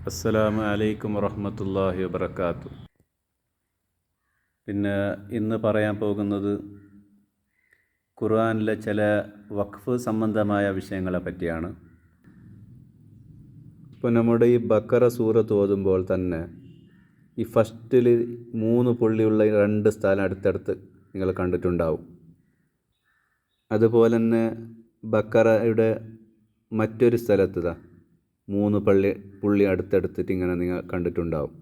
അസ്സലാമു അലൈക്കും വറഹ്മത്തുള്ളാഹി വബറകാതുഹു. പിന്നെ ഇന്ന് പറയാൻ പോകുന്നത് ഖുർആനിലെ ചില വഖഫ് സംബന്ധമായ വിഷയങ്ങളെ പറ്റിയാണ്. ഇപ്പോൾ നമ്മുടെ ഈ ബക്കറ സൂറത്ത് ഓതുമ്പോൾ തന്നെ ഈ ഫസ്റ്റിൽ 3 പുള്ളിയുള്ള 2 സ്ഥലം അടുത്തടുത്ത് നിങ്ങൾ കണ്ടിട്ടുണ്ടാവും. അതുപോലെ തന്നെ ബക്കറയുടെ മറ്റൊരു സ്ഥലത്ത് 3 പുള്ളി അടുത്തടുത്തിട്ട് ഇങ്ങനെ നിങ്ങൾ കണ്ടിട്ടുണ്ടാവും.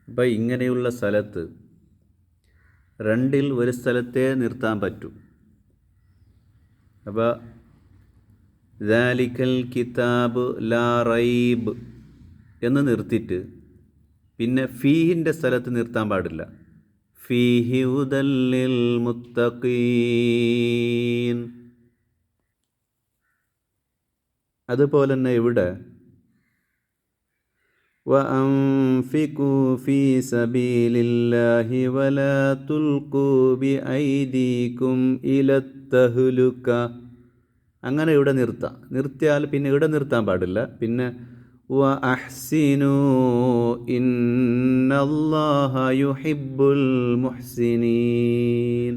അപ്പോൾ ഇങ്ങനെയുള്ള സ്ഥലത്ത് 2ൽ ഒരു സ്ഥലത്തേ നിർത്താൻ പറ്റും. അപ്പോൾ ദാലിക്കൽ കിതാബ് ലാ റൈബ് എന്ന് നിർത്തിയിട്ട് പിന്നെ ഫീഹിൻ്റെ സ്ഥലത്ത് നിർത്താൻ പാടില്ല. ഫീഹി ഹുദല്ലിൽ മുത്തഖീൻ. അതുപോലെ തന്നെ ഇവിടെ വഅൻഫിഖൂ ഫീ സബീലില്ലാഹി വലാ തുൽഖൂ ബിഐദീകും ഇലത്തഹ്ലുക. അങ്ങനെ ഇവിടെ നിർത്തിയാൽ പിന്നെ ഇവിടെ നിർത്താൻ പാടില്ല. പിന്നെ വഅഹ്സിനൂ ഇന്നല്ലാഹ യുഹിബ്ബുൽ മുഹ്സിനീൻ.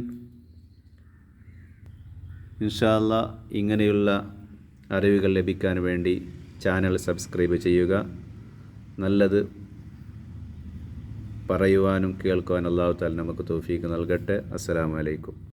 ഇൻഷാ അല്ലാഹ് ഇങ്ങനെയുള്ള അറിവുകൾ ലഭിക്കാൻ വേണ്ടി ചാനൽ സബ്സ്ക്രൈബ് ചെയ്യുക. നല്ലത് പറയുവാനും കേൾക്കുവാനും അല്ലാഹു തആല നമുക്ക് തൗഫീഖ് നൽകട്ടെ. അസ്സലാമു അലൈക്കും.